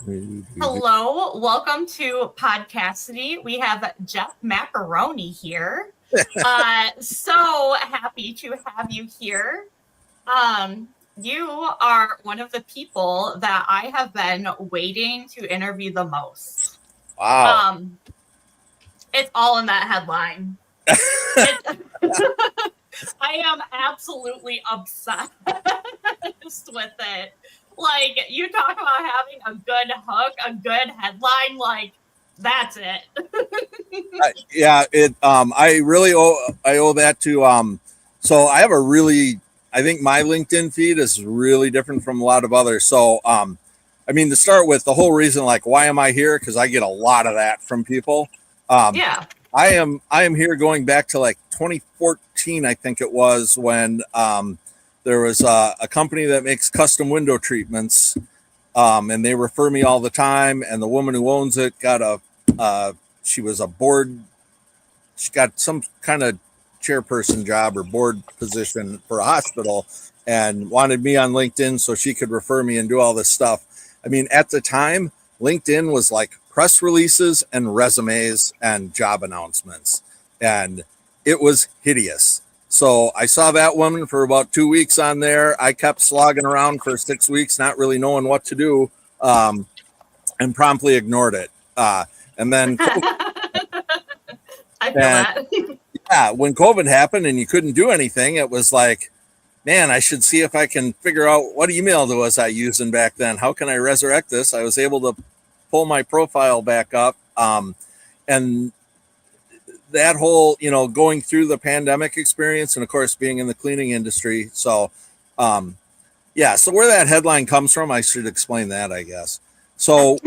Hello, welcome to Podcassidy. We have Jeff Macaroni here. So happy to have you here. You are one of the people that I have been waiting to interview the most. Wow. It's all in that headline. I am absolutely obsessed with it. Like, you talk about having a good hook, a good headline, like, that's it. I really owe that to so I have I think my LinkedIn feed is really different from a lot of others. So I mean, to start with, the whole reason, like, why am I here? Because I get a lot of that from people. Yeah. I am here going back to like 2014, I think it was, when there was a company that makes custom window treatments, and they refer me all the time. And the woman who owns it she was a board. She got some kind of chairperson job or board position for a hospital, and wanted me on LinkedIn so she could refer me and do all this stuff. I mean, at the time, LinkedIn was like press releases and resumes and job announcements, and it was hideous. So I saw that woman for about 2 weeks on there. I kept slogging around for 6 weeks, not really knowing what to do, and promptly ignored it. And then I feel that. when COVID happened and you couldn't do anything, it was like, man, I should see if I can figure out what email was I using back then. How can I resurrect this? I was able to pull my profile back up. And that whole, going through the pandemic experience, and of course being in the cleaning industry. So, so where that headline comes from, I should explain that, I guess. So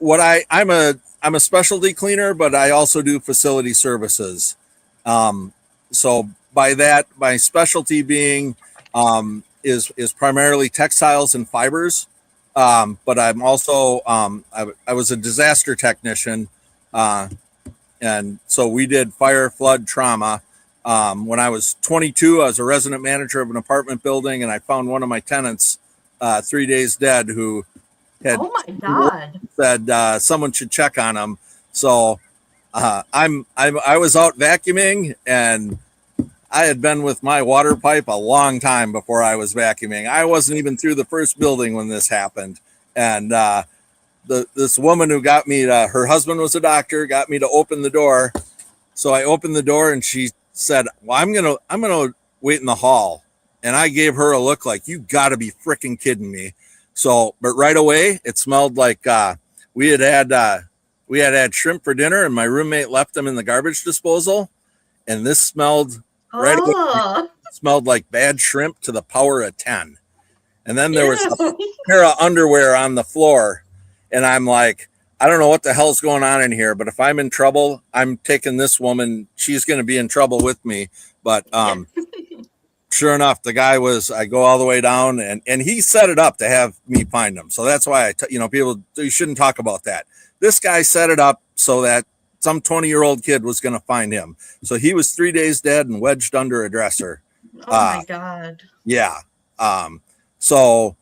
I'm a specialty cleaner, but I also do facility services. So by that, my specialty being is primarily textiles and fibers. But I'm also I was a disaster technician, and so we did fire, flood, trauma. When I was 22, I was a resident manager of an apartment building, and I found one of my tenants 3 days dead who had Oh my God. said someone should check on him. So I was out vacuuming, and I had been with my water pipe a long time before I was vacuuming. I wasn't even through the first building when this happened. And this woman who got me to, her husband was a doctor, got me to open the door. So I opened the door, and she said, well, I'm gonna wait in the hall. And I gave her a look like, you gotta be freaking kidding me. So, but right away it smelled like we had shrimp for dinner, and my roommate left them in the garbage disposal. And this smelled right away, smelled like bad shrimp to the power of 10. And then there was a pair of underwear on the floor. And I'm like, I don't know what the hell's going on in here, but if I'm in trouble, I'm taking this woman. She's going to be in trouble with me. But sure enough, the guy I go all the way down, and he set it up to have me find him. So that's why people, you shouldn't talk about that. This guy set it up so that some 20-year-old kid was going to find him. So he was 3 days dead and wedged under a dresser. Oh my God. Yeah. So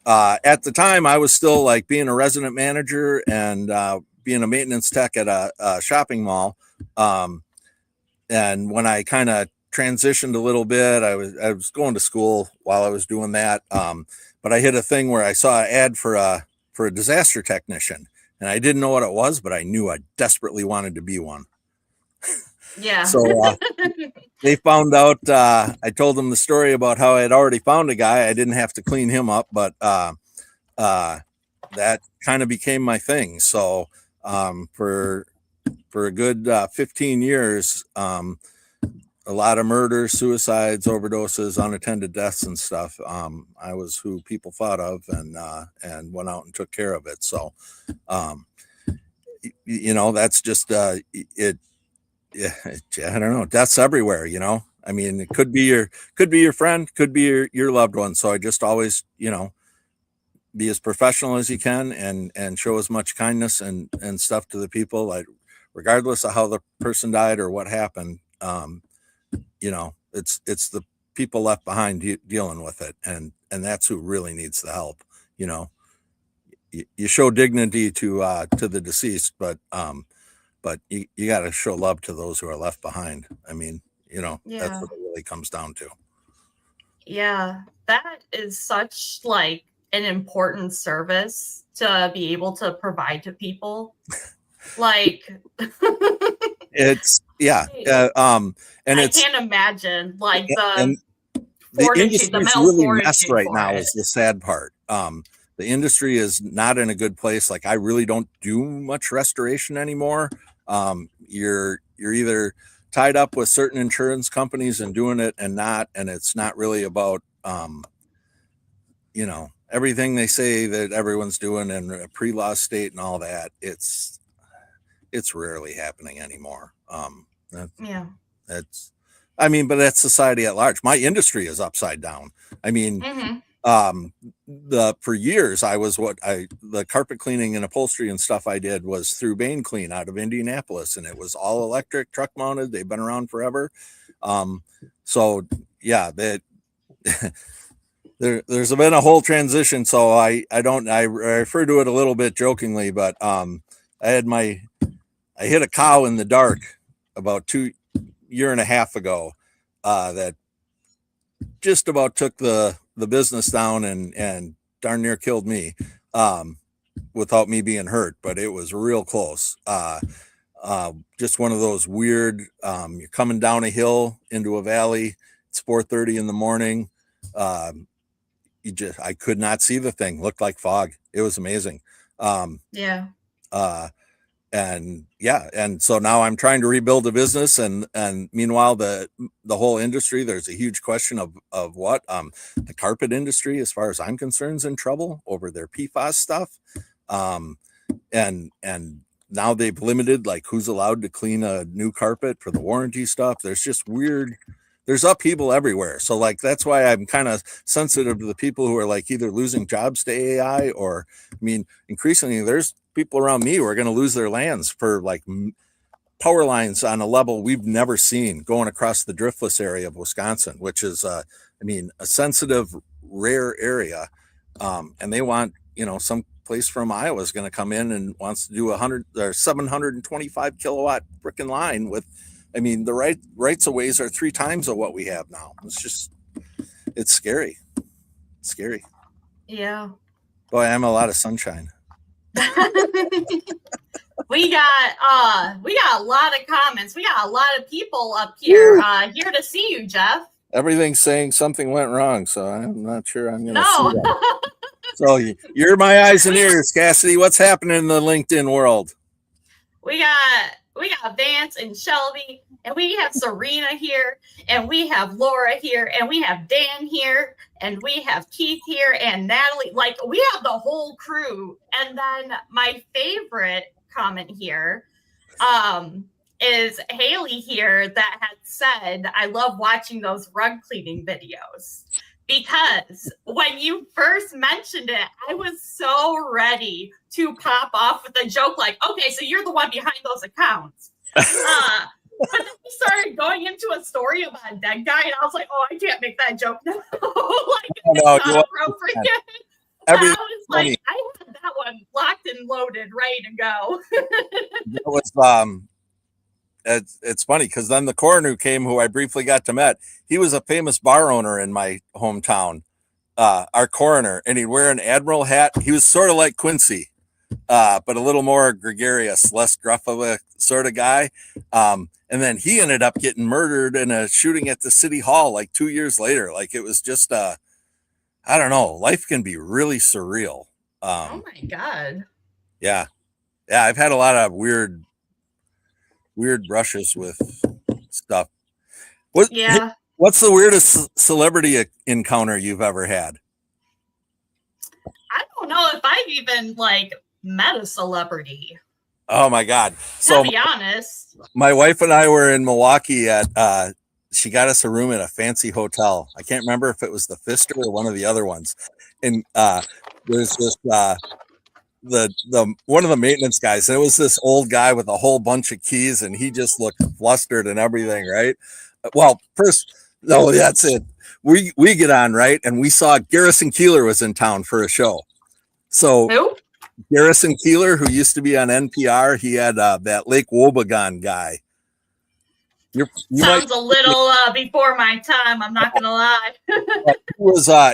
at the time, I was still like being a resident manager and being a maintenance tech at a shopping mall. And when I kind of transitioned a little bit, I was going to school while I was doing that. But I hit a thing where I saw an ad for a disaster technician, and I didn't know what it was, but I knew I desperately wanted to be one. Yeah. So they found out, I told them the story about how I had already found a guy. I didn't have to clean him up, but that kind of became my thing. So for a good 15 years, a lot of murders, suicides, overdoses, unattended deaths and stuff. I was who people thought of, and went out and took care of it. So, that's just it. Yeah, I don't know. Death's everywhere. I mean, it could be your friend, could be your loved one. So I just always, be as professional as you can, and show as much kindness and stuff to the people, like regardless of how the person died or what happened. It's the people left behind dealing with it, and that's who really needs the help. you show dignity to the deceased, but you got to show love to those who are left behind. I mean, that's what it really comes down to. Yeah, that is such like an important service to be able to provide to people. Like it's and I can't imagine like the industry is really messed right now it. is the sad part. The industry is not in a good place. Like I really don't do much restoration anymore. You're either tied up with certain insurance companies and doing it and it's not really about everything they say that everyone's doing in a pre-law state and all that. It's rarely happening anymore. But that's society at large. My industry is upside down. I mean, for years I was the carpet cleaning and upholstery and stuff I did was through Bain Clean out of Indianapolis, and it was all electric, truck mounted. They've been around forever. So yeah, that there's been a whole transition. So I refer to it a little bit jokingly, but I hit a cow in the dark about 2.5 years ago that just about took the business down and darn near killed me without me being hurt, but it was real close. Just one of those weird, you're coming down a hill into a valley. It's 4:30 in the morning. I could not see the thing. Looked like fog. It was amazing. And so now I'm trying to rebuild the business, and meanwhile the whole industry, there's a huge question of what the carpet industry, as far as I'm concerned, is in trouble over their PFAS stuff, and now they've limited like who's allowed to clean a new carpet for the warranty stuff. There's just there's upheaval everywhere. So like that's why I'm kind of sensitive to the people who are like either losing jobs to AI, or increasingly there's people around me who are going to lose their lands for like power lines on a level we've never seen going across the driftless area of Wisconsin, which is a sensitive, rare area. And they want, some place from Iowa is going to come in and wants to do 100 or 725 kilowatt freaking line with, the rights of ways are 3 times of what we have now. It's scary. Scary. Yeah. Boy, I'm a lot of sunshine. We got a lot of comments. We got a lot of people up here here to see you, Jeff. Everything's saying something went wrong, so I'm not sure I'm going to see that. So you're my eyes and ears, Cassidy. What's happening in the LinkedIn world? We got Vance and Shelby, and we have Serena here, and we have Laura here, and we have Dan here, and we have Keith here, and Natalie. Like, we have the whole crew. And then my favorite comment here is Haley here that had said, I love watching those rug cleaning videos. Because when you first mentioned it, I was so ready to pop off with a joke like, okay, so you're the one behind those accounts. But then we started going into a story about a dead guy, and I was like, oh, I can't make that joke now. It's not appropriate. I was like, I had that one locked and loaded, ready to go. It was it's funny because then the coroner who came, who I briefly got to meet, he was a famous bar owner in my hometown, our coroner, and he'd wear an admiral hat. He was sort of like Quincy, but a little more gregarious, less gruff of a sort of guy. And then he ended up getting murdered in a shooting at the city hall like 2 years later. Like it was just I don't know. Life can be really surreal. Oh my God. Yeah. I've had a lot of weird brushes with stuff. What's the weirdest celebrity encounter you've ever had? I don't know if I've even met a celebrity. Oh my God. So to be honest, my wife and I were in Milwaukee at she got us a room at a fancy hotel. I can't remember if it was the Pfister or one of the other ones. And there's this the one of the maintenance guys, and it was this old guy with a whole bunch of keys, and he just looked flustered and everything, right? Well, first, no, that's it. We get on, right? And we saw Garrison Keillor was in town for a show. So who? Garrison Keeler, who used to be on NPR, he had that Lake Wobegon guy. You might. Sounds a little before my time. I'm not gonna lie.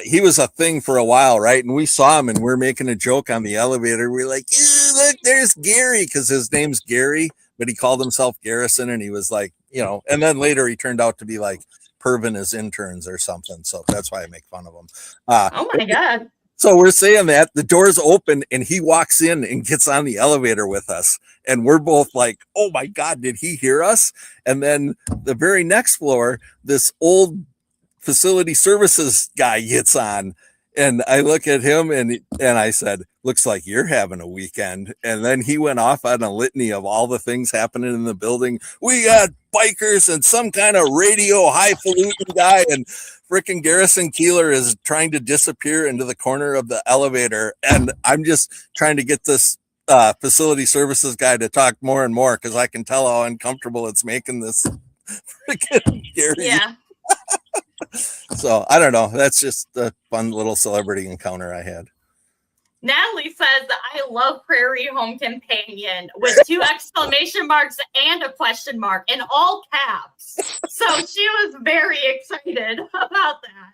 He was a thing for a while, right? And we saw him, and we're making a joke on the elevator. We're like, "Look, there's Gary," because his name's Gary, but he called himself Garrison, and he was like, And then later he turned out to be like Pervin as interns or something. So that's why I make fun of him. Oh my God. So we're saying that the doors open and he walks in and gets on the elevator with us. And we're both like, oh my God, did he hear us? And then the very next floor, this old facility services guy gets on. And I look at him and I said, looks like you're having a weekend. And then he went off on a litany of all the things happening in the building. We got bikers and some kind of radio highfalutin guy, and freaking Garrison Keeler is trying to disappear into the corner of the elevator. And I'm just trying to get this facility services guy to talk more and more, because I can tell how uncomfortable it's making this freaking Gary. Yeah. So I don't know. That's just a fun little celebrity encounter I had. Natalie says that I love Prairie Home Companion with 2 exclamation marks and a question mark in all caps. So she was very excited about that.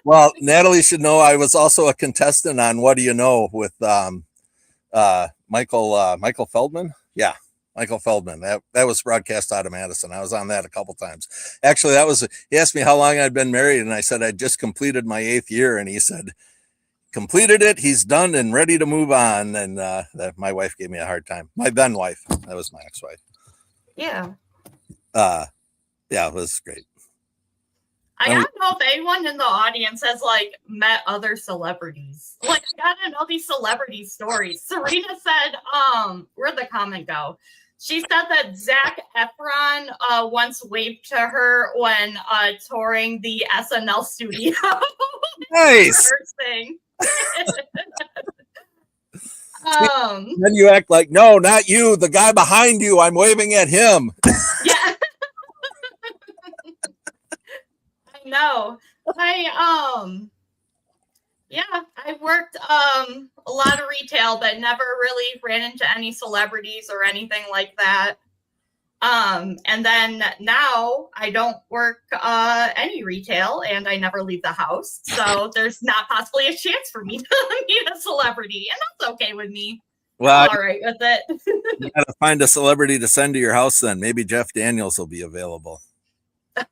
Well, Natalie should know I was also a contestant on What Do You Know with Michael Feldman. Yeah. Michael Feldman. That was broadcast out of Madison. I was on that a couple times. Actually, he asked me how long I'd been married, and I said I'd just completed my 8th year, and he said, completed it, he's done and ready to move on. And my wife gave me a hard time. My then wife. That was my ex-wife. Yeah. Yeah, it was great. I gotta know if anyone in the audience has met other celebrities. I gotta know these celebrity stories. Serena said, where'd the comment go? She said that Zac Efron once waved to her when touring the SNL studio. Nice. Then you act like, no, not you, the guy behind you. I'm waving at him. Yeah. I know. I worked a lot of retail, but never really ran into any celebrities or anything like that. And then now I don't work any retail, and I never leave the house. So there's not possibly a chance for me to meet a celebrity, and that's okay with me. Well, I'm all right with it. You gotta find a celebrity to send to your house then. Maybe Jeff Daniels will be available. As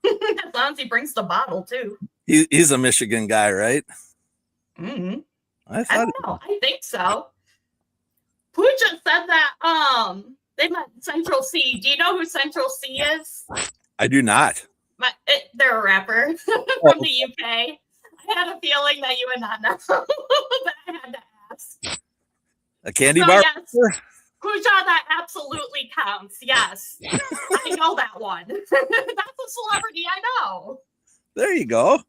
long as he brings the bottle too. He's a Michigan guy, right? Mm-hmm. I don't know. I think so. Pooja said that they met Central C. Do you know who Central C is? I do not. They're a rapper from the UK. I had a feeling that you would not know, but I had to ask. A candy bar? Yes, Pooja, that absolutely counts. Yes. I know that one. That's a celebrity I know. There you go.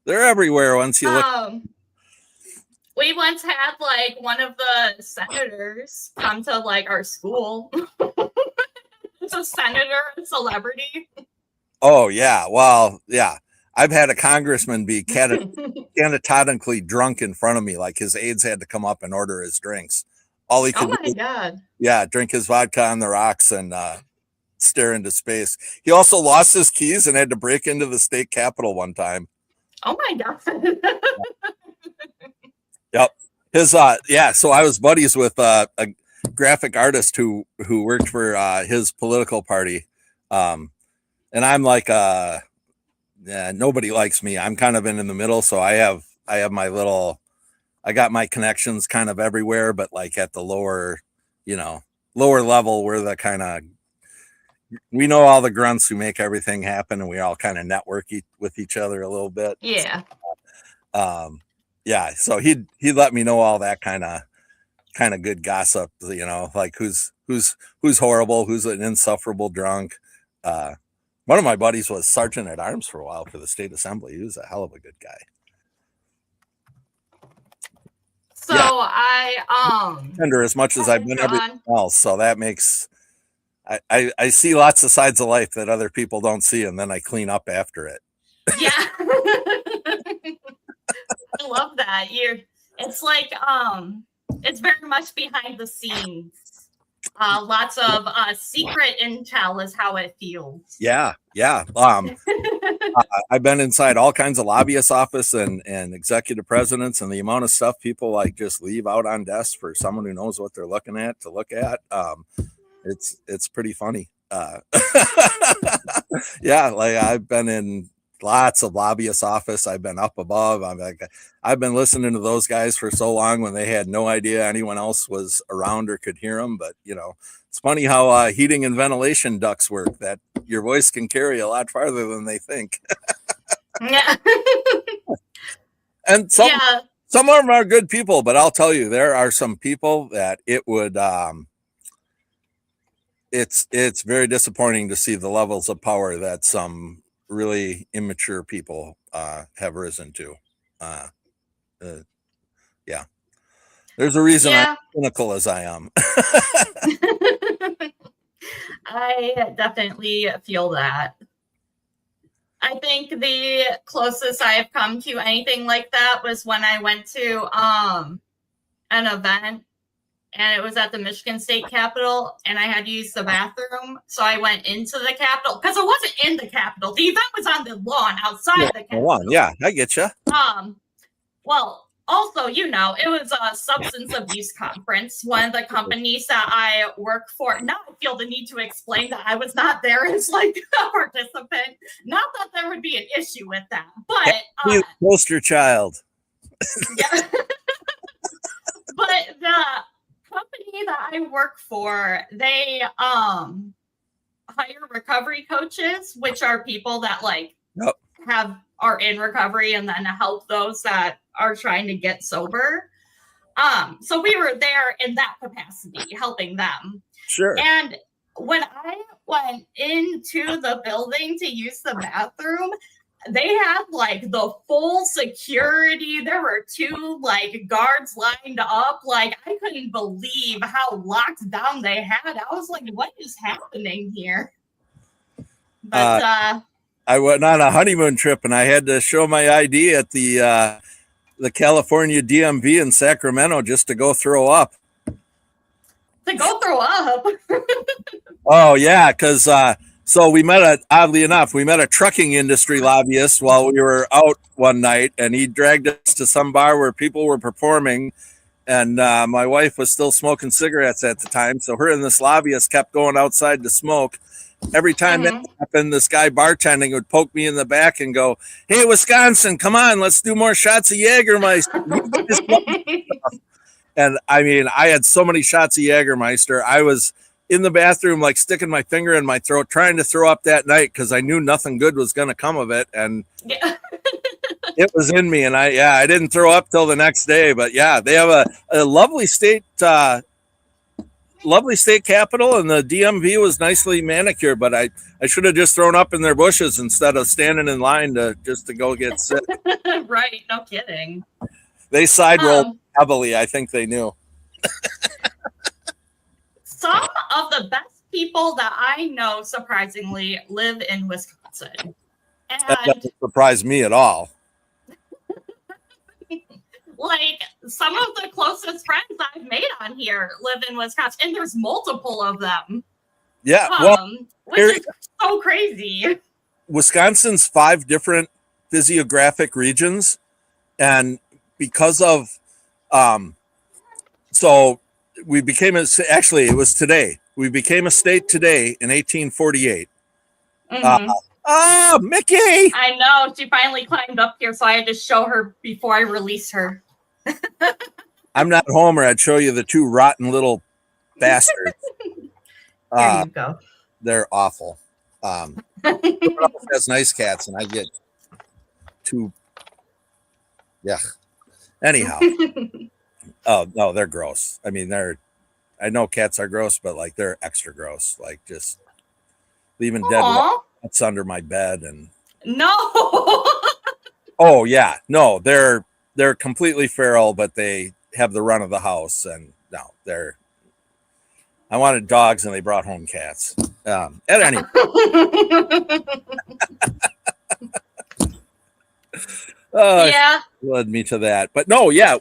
They're everywhere once you look. We once had one of the senators come to our school. It's a senator, a celebrity. Oh yeah. Well, yeah. I've had a congressman be catatonically drunk in front of me. Like his aides had to come up and order his drinks. All he could do, God. Yeah, drink his vodka on the rocks and stare into space. He also lost his keys and had to break into the state capitol one time. Oh my God. Yep. His so I was buddies with a graphic artist who worked for his political party. And I'm like nobody likes me. I'm kind of in the middle, so I have I got my connections kind of everywhere, but at the lower level, we're the kind of, we know all the grunts who make everything happen, and we all kind of network with each other a little bit. Yeah. Yeah. So he'd let me know all that kind of good gossip, who's horrible, who's an insufferable drunk. One of my buddies was sergeant at arms for a while for the state assembly. He was a hell of a good guy. So yeah. Tender as much as I've been everything else. So that makes I see lots of sides of life that other people don't see, and then I clean up after it. Yeah. I love that. It's It's very much behind the scenes. Lots of secret intel is how it feels. Yeah. I've been inside all kinds of lobbyist office and executive presidents, and the amount of stuff people like just leave out on desks for someone who knows what they're looking at to look at. It's pretty funny. Yeah, like I've been in lots of lobbyist office. I've been up above. I've been listening to those guys for so long when they had no idea anyone else was around or could hear them. But it's funny how heating and ventilation ducts work, that your voice can carry a lot farther than they think. Yeah. And some of them are good people, but I'll tell you, there are some people that it would it's very disappointing to see the levels of power that some really immature people have risen to. Yeah, there's a reason I'm cynical as I am. I definitely feel that. I think the closest I've come to anything like that was when I went to an event, and it was at the Michigan State Capitol, and I had to use the bathroom. So I went into the Capitol because it wasn't in the Capitol. The event was on the lawn outside the Capitol. Yeah, I get you. Well, also, it was a substance abuse conference. One of the companies that I work for. Now I feel the need to explain that I was not there as like a participant. Not that there would be an issue with that, but you poster child. Yeah. But the company that I work for, they hire recovery coaches, which are people that are in recovery and then help those that are trying to get sober. So we were there in that capacity, helping them. Sure. And when I went into the building to use the bathroom, they had like the full security. There were 2 like guards lined up. Like I couldn't believe how locked down they had. I was like, what is happening here? But I went on a honeymoon trip and I had to show my ID at the California DMV in Sacramento just to go throw up. To go throw up? Oh yeah, because so oddly enough, we met a trucking industry lobbyist while we were out one night, and he dragged us to some bar where people were performing, and my wife was still smoking cigarettes at the time, so her and this lobbyist kept going outside to smoke. Every time that happened, this guy bartending would poke me in the back and go, "Hey, Wisconsin, come on, let's do more shots of Jägermeister." And I mean, I had so many shots of Jägermeister. I was in the bathroom, like sticking my finger in my throat, trying to throw up that night because I knew nothing good was going to come of it. And it was in me. And I didn't throw up till the next day. But yeah, they have a lovely state capital, and the DMV was nicely manicured, but I should have just thrown up in their bushes instead of standing in line to go get sick. Right, no kidding. They side rolled heavily. I think they knew. Some of the best people that I know, surprisingly, live in Wisconsin. And that doesn't surprise me at all. Like some of the closest friends I've made on here live in Wisconsin, and there's multiple of them. Yeah, which is so crazy. Wisconsin's 5 different physiographic regions, and because of so we became it was today. We became a state today in 1848. Mickey! I know, she finally climbed up here, so I had to show her before I release her. I'm not Homer. I'd show you the 2 rotten little bastards. There you go. They're awful. Has nice cats, and I get 2. Yeah. Anyhow. Oh no, they're gross. I mean, I know cats are gross, but like they're extra gross. Like just leaving dead rats under my bed and no. Oh yeah, no, they're completely feral, but they have the run of the house, and no, I wanted dogs, and they brought home cats. At any yeah, led me to that, but no, yeah.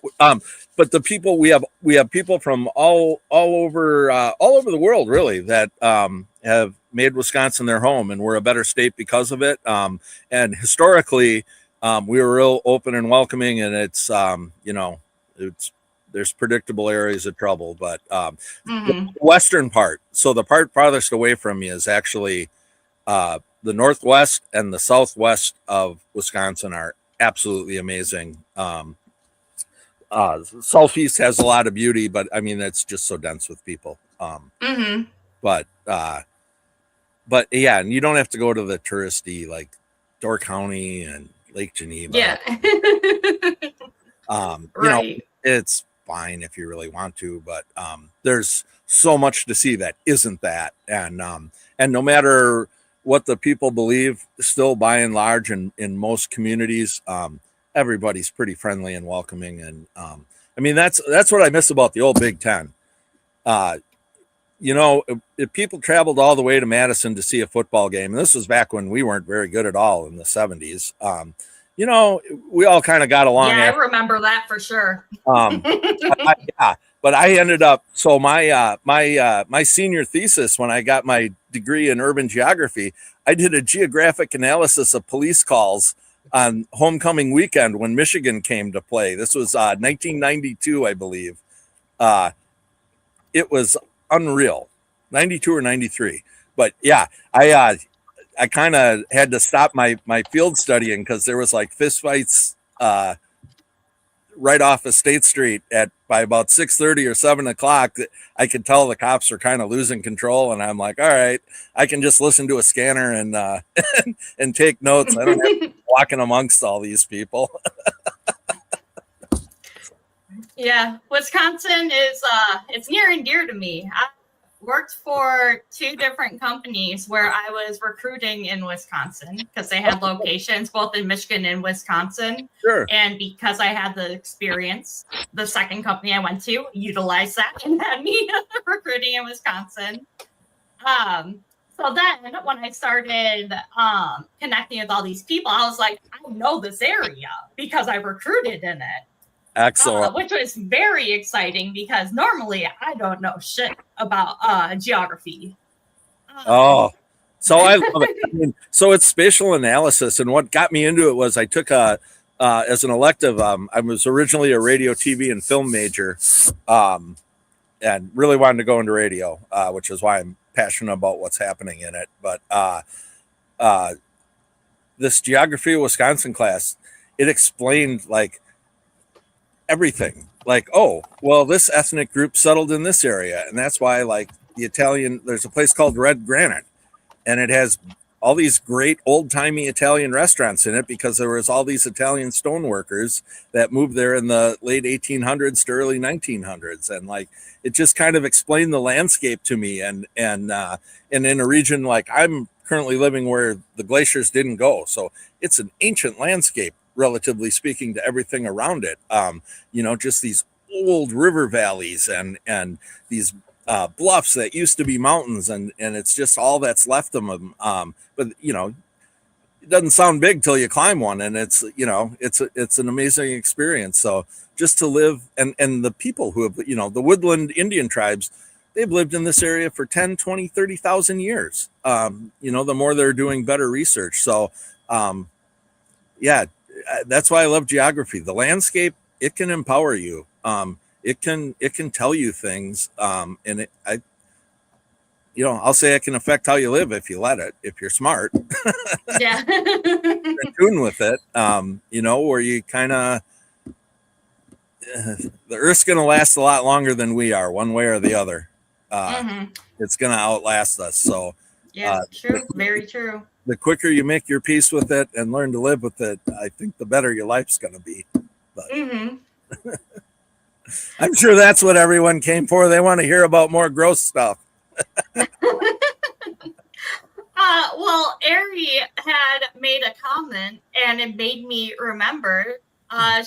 but the people we have people from all over the world really that have made Wisconsin their home, and we're a better state because of it. And historically, we were real open and welcoming, and it's there's predictable areas of trouble, but the western part, so the part farthest away from me, is actually the northwest and the southwest of Wisconsin are absolutely amazing. Southeast has a lot of beauty, but I mean, it's just so dense with people. But yeah, and you don't have to go to the touristy like Door County and Lake Geneva. Yeah. Right. It's fine if you really want to, but there's so much to see that isn't that. And no matter what the people believe, still by and large in most communities, everybody's pretty friendly and welcoming. And I mean, that's what I miss about the old Big Ten. If people traveled all the way to Madison to see a football game, and this was back when we weren't very good at all in the 70s, we all kind of got along. Yeah, I remember that for sure. But I ended up, so my senior thesis, when I got my degree in urban geography, I did a geographic analysis of police calls on homecoming weekend when Michigan came to play. This was 1992, I believe. It was unreal, 92 or 93. But yeah, I kind of had to stop my field studying because there was like fist fights right off of State Street by about 6:30 or 7 o'clock. I could tell the cops are kind of losing control, and I'm like, all right, I can just listen to a scanner and and take notes. I don't have to be walking amongst all these people. Yeah, Wisconsin is it's near and dear to me. I worked for 2 different companies where I was recruiting in Wisconsin because they had locations both in Michigan and Wisconsin. Sure. And because I had the experience, the second company I went to utilized that and had me recruiting in Wisconsin. So then when I started connecting with all these people, I was like, I know this area because I recruited in it. Excellent. Which was very exciting because normally I don't know shit about geography. So I love it. I mean, so it's spatial analysis, and what got me into it was I took as an elective. I was originally a radio, TV, and film major, and really wanted to go into radio, which is why I'm passionate about what's happening in it. But this geography of Wisconsin class, it explained like everything. Like, oh, well, this ethnic group settled in this area, and that's why, like, the Italian, there's a place called Red Granite, and it has all these great old-timey Italian restaurants in it because there was all these Italian stoneworkers that moved there in the late 1800s to early 1900s, and like it just kind of explained the landscape to me. And in a region like I'm currently living where the glaciers didn't go, so it's an ancient landscape, relatively speaking, to everything around it. Just these old river valleys and these bluffs that used to be mountains, and it's just all that's left of them. But it doesn't sound big till you climb one, and it's an amazing experience. So just to live, and the people who have, the woodland Indian tribes, they've lived in this area for 10, 20, 30,000 years. The more they're doing better research. So that's why I love geography. The landscape, it can empower you. It can tell you things. And I'll say it can affect how you live if you let it, if you're smart. Yeah. You're in tune with it. Where you kind of, the Earth's going to last a lot longer than we are, one way or the other. It's going to outlast us. So yeah, true. Very true. The quicker you make your peace with it and learn to live with it, I think the better your life's going to be. But I'm sure that's what everyone came for. They want to hear about more gross stuff. Well, Ari had made a comment and it made me remember.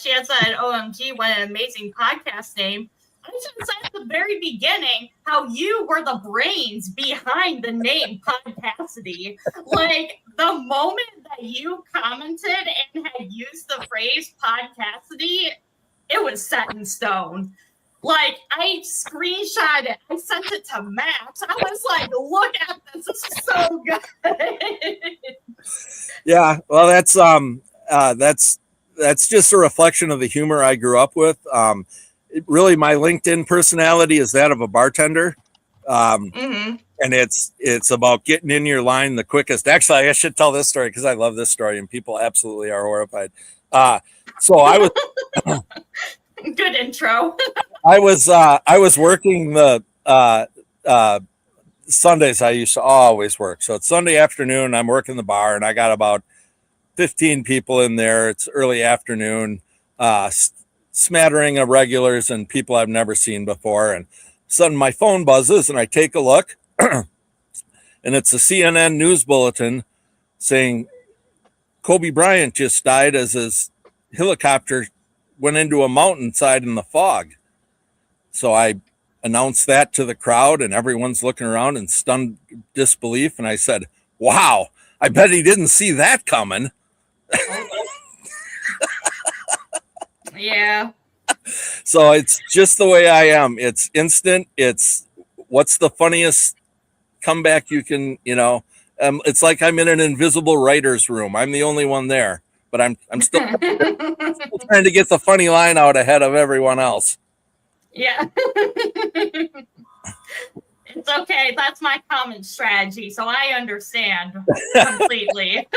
She had said, OMG, what an amazing podcast name. I should have said at the very beginning how you were the brains behind the name Podcassidy. Like, the moment that you commented and had used the phrase Podcassidy, it was set in stone. Like, I screenshot it. I sent it to Max. I was like, look at this. This is so good. Yeah, well, that's just a reflection of the humor I grew up with. Really, my LinkedIn personality is that of a bartender. And it's about getting in your line the quickest. Actually, I should tell this story because I love this story and people absolutely are horrified. So I was good intro. I was working the Sundays. I used to always work. So it's Sunday afternoon. I'm working the bar and I got about 15 people in there. It's early afternoon, smattering of regulars and people I've never seen before. And suddenly my phone buzzes and I take a look and it's a CNN news bulletin saying Kobe Bryant just died as his helicopter went into a mountainside in the fog. So I announced that to the crowd and everyone's looking around in stunned disbelief. And I said, wow, I bet he didn't see that coming. Yeah. So it's just the way I am. It's instant. It's what's the funniest comeback you can, it's like I'm in an invisible writer's room. I'm the only one there, but I'm still trying to get the funny line out ahead of everyone else. Yeah. It's okay. That's my common strategy. So I understand completely.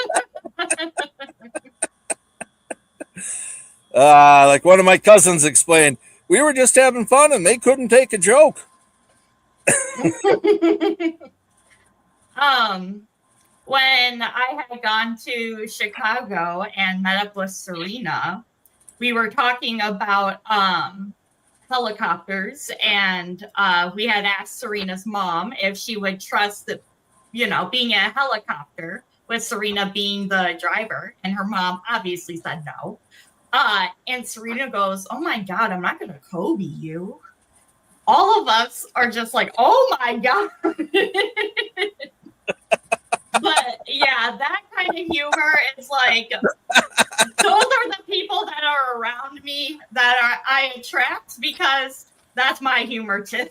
Like one of my cousins explained, we were just having fun and they couldn't take a joke. When I had gone to Chicago and met up with Serena, we were talking about helicopters, and we had asked Serena's mom if she would trust that, being in a helicopter with Serena being the driver, and her mom obviously said no. And Serena goes, "Oh my God, I'm not gonna Kobe you." All of us are just like, "Oh my God." But yeah, that kind of humor is like, those are the people that are around me that I attract because that's my humor too.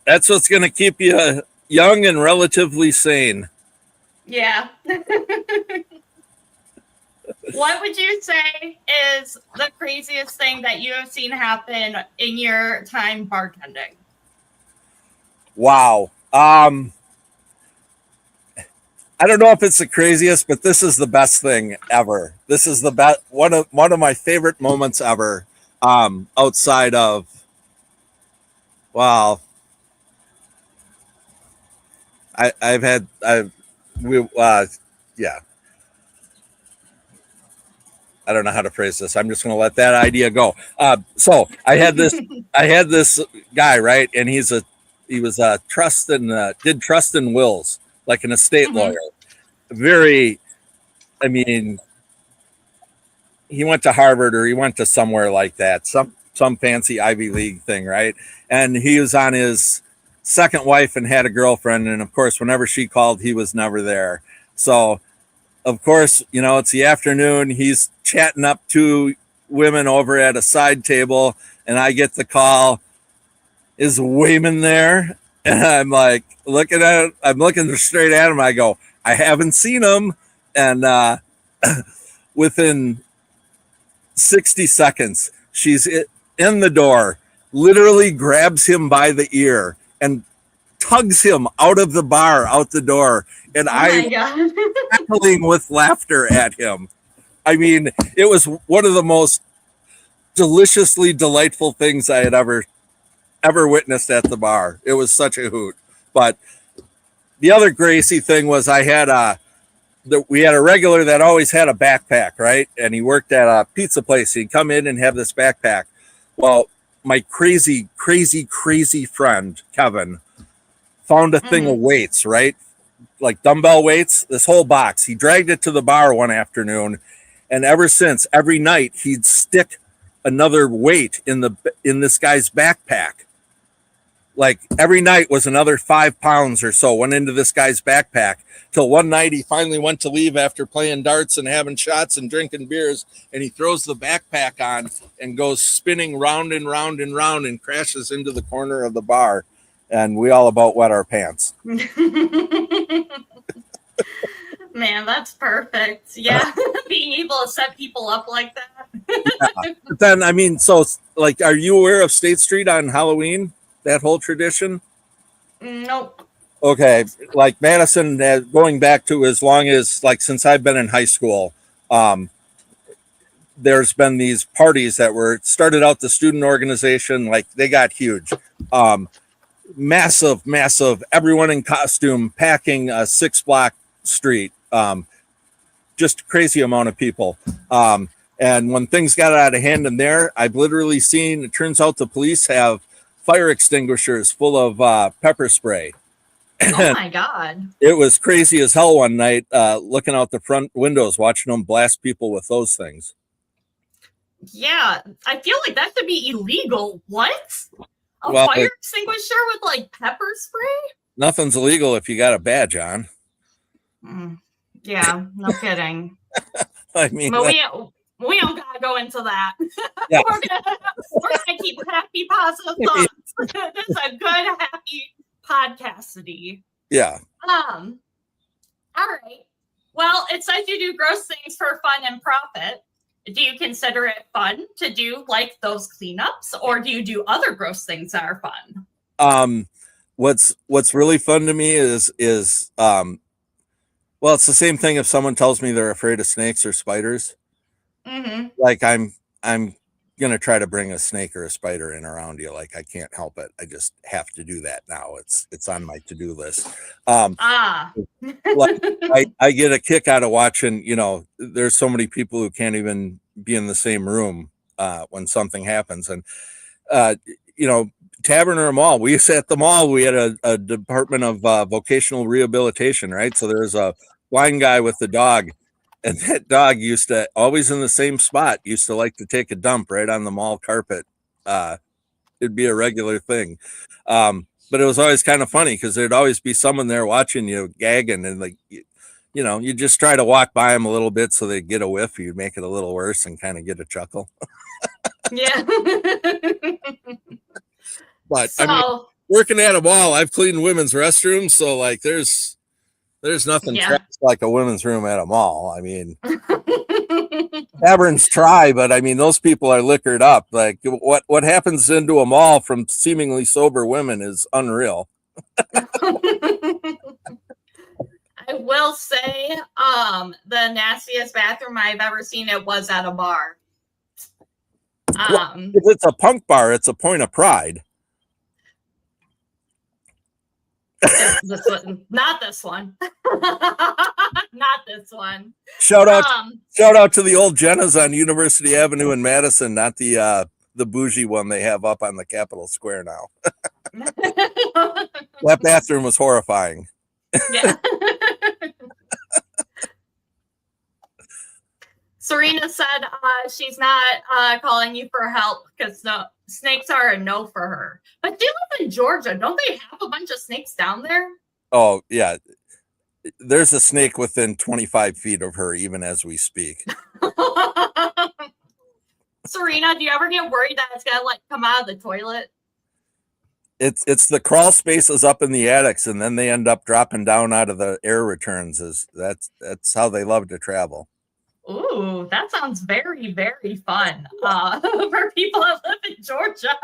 That's what's going to keep you young and relatively sane. Yeah. What would you say is the craziest thing that you have seen happen in your time bartending? Wow. I don't know if it's the craziest, but this is the best thing ever. This is the best one of my favorite moments ever. Outside of, well, yeah. I don't know how to phrase this. I'm just going to let that idea go. So I had this guy, right, and he was a trust and did trust and wills like an estate lawyer. Very, I mean, he went to Harvard or he went to somewhere like that, some fancy Ivy League thing, right? And he was on his second wife and had a girlfriend, and of course, whenever she called, he was never there. So, of course, it's the afternoon. He's chatting up two women over at a side table, and I get the call. Is Wayman there? And I'm like I'm looking straight at him. I go, I haven't seen him. And within 60 seconds, she's in the door, literally grabs him by the ear and tugs him out of the bar, out the door. And I'm cackling with laughter at him. I mean, it was one of the most deliciously delightful things I had ever witnessed at the bar. It was such a hoot. But the other Gracie thing was we had a regular that always had a backpack, right? And he worked at a pizza place. He'd come in and have this backpack. Well, my crazy friend, Kevin, found a thing of weights, right? Like dumbbell weights, this whole box. He dragged it to the bar one afternoon. And ever since, every night he'd stick another weight in this guy's backpack. like every night was another 5 pounds or so went into this guy's backpack, till one night he finally went to leave after playing darts and having shots and drinking beers, and he throws the backpack on and goes spinning round and round and round and crashes into the corner of the bar, and we all about wet our pants. Man, that's perfect. Yeah, being able to set people up like that. Yeah. But then, I mean, so like, are you aware of State Street on Halloween? That whole tradition? Nope. Okay, like Madison, going back to as long as like since I've been in high school, there's been these parties that were started out the student organization, like they got huge, massive, everyone in costume packing a 6-block street, just crazy amount of people. And when things got out of hand in there, I've literally seen, it turns out the police have fire extinguishers full of pepper spray. Oh my God. It was crazy as hell one night, looking out the front windows, watching them blast people with those things. Yeah, I feel like that should be illegal. What? A Well, fire extinguisher with like pepper spray? Nothing's illegal if you got a badge on. Yeah, no kidding. I mean, but we don't gotta go into that. Yeah. we're gonna keep happy, positive thoughts. This is a good, happy Podcassidy. Yeah. All right. Well, it says you do gross things for fun and profit. Do you consider it fun to do like those cleanups, or do you do other gross things that are fun? What's really fun to me is well, it's the same thing if someone tells me they're afraid of snakes or spiders. Mm-hmm. Like I'm gonna try to bring a snake or a spider in around you. Like I can't help it. I just have to do that now. It's on my to-do list. Like, I get a kick out of watching, there's so many people who can't even be in the same room when something happens. And Tavern or mall, we used to, at the mall, we had a department of vocational rehabilitation, right? So there's a blind guy with the dog, and that dog used to always in the same spot, used to like to take a dump right on the mall carpet. It'd be a regular thing. But it was always kind of funny because there'd always be someone there watching you gagging, and like, you just try to walk by them a little bit so they get a whiff. You'd make it a little worse and kind of get a chuckle. Yeah. But I mean, working at a mall, I've cleaned women's restrooms, so like there's nothing trash like a women's room at a mall. I mean, taverns try, but I mean, those people are liquored up. Like what happens into a mall from seemingly sober women is unreal. I will say, the nastiest bathroom I've ever seen, it was at a bar. If it's a punk bar, it's a point of pride. This one, not this one. Not this one. Shout out to the old Jenna's on University Avenue in Madison, not the bougie one they have up on the Capitol Square now. That bathroom was horrifying. Yeah. Serena said she's not calling you for help because snakes are a no for her. But they live in Georgia. Don't they have a bunch of snakes down there? Oh, yeah. There's a snake within 25 feet of her, even as we speak. Serena, do you ever get worried that it's gonna come out of the toilet? It's the crawl spaces up in the attics, and then they end up dropping down out of the air returns. That's how they love to travel. Ooh, that sounds very, very fun for people that live in Georgia.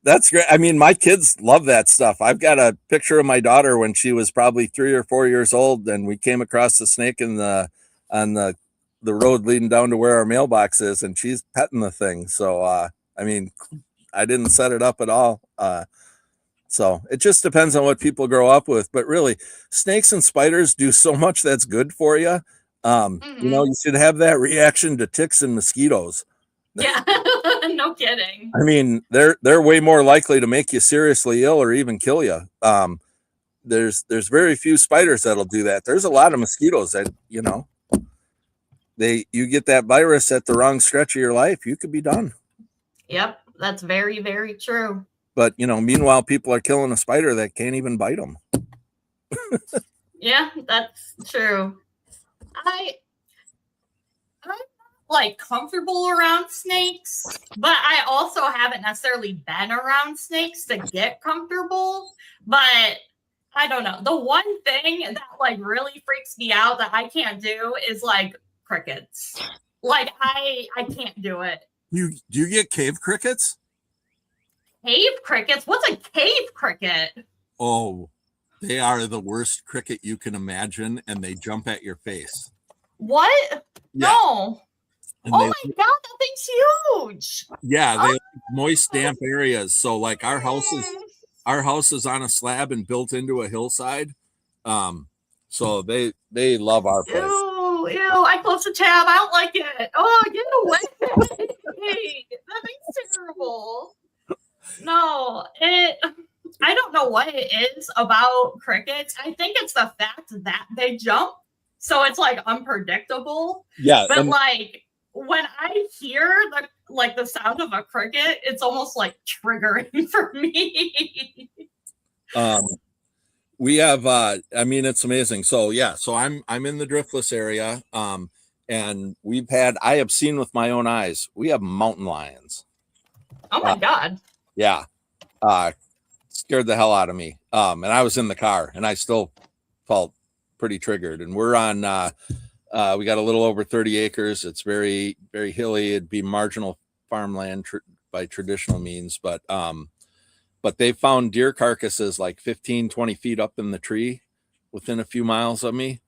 That's great. I mean, my kids love that stuff. I've got a picture of my daughter when she was probably 3 or 4 years old, and we came across the snake on the road leading down to where our mailbox is, and she's petting the thing. So, I mean, I didn't set it up at all. So it just depends on what people grow up with. But really, snakes and spiders do so much that's good for you. You should have that reaction to ticks and mosquitoes. Yeah, no kidding. I mean, they're way more likely to make you seriously ill or even kill you. There's very few spiders that'll do that. There's a lot of mosquitoes that, you get that virus at the wrong stretch of your life, you could be done. Yep, that's very, very true. But, meanwhile, people are killing a spider that can't even bite them. Yeah, that's true. I'm like comfortable around snakes, but I also haven't necessarily been around snakes to get comfortable. But I don't know. The one thing that like really freaks me out that I can't do is like crickets. Like I can't do it. Do you get cave crickets? Cave crickets? What's a cave cricket? Oh, they are the worst cricket you can imagine, and they jump at your face. What? Yeah. No. And oh my god, that thing's huge. Yeah, they like moist, damp areas. So like our house is on a slab and built into a hillside. So they love our place. Ew, I closed the tab. I don't like it. Oh, get away. That thing's terrible. No, I don't know what it is about crickets. I think it's the fact that they jump. So it's like unpredictable. Yeah. But like when I hear the sound of a cricket, it's almost like triggering for me. We have it's amazing. So yeah, so I'm in the driftless area. And I have seen with my own eyes, we have mountain lions. Oh my god. Yeah. Scared the hell out of me. And I was in the car and I still felt pretty triggered. And we're on we got a little over 30 acres. It's very, very hilly. It'd be marginal farmland by traditional means, but they found deer carcasses like 15, 20 feet up in the tree within a few miles of me.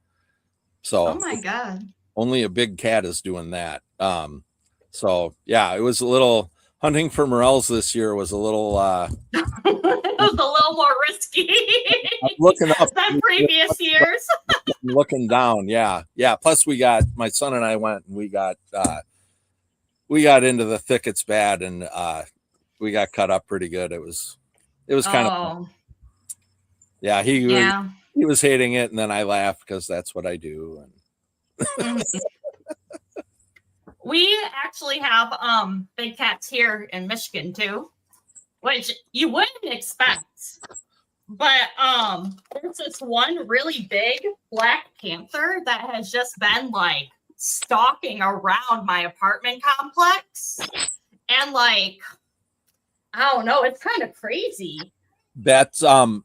So oh my god, only a big cat is doing that. So yeah, it was a little hunting for morels this year was a little it was a little more risky looking up than previous years. Looking down. Yeah. Plus my son and I went and we got into the thickets bad and we got cut up pretty good. It was kind of, yeah, he was hating it. And then I laughed because that's what I do. And we actually have big cats here in Michigan too, which you wouldn't expect. But there's this one really big black panther that has just been like stalking around my apartment complex. And like, I don't know, it's kind of crazy. That's to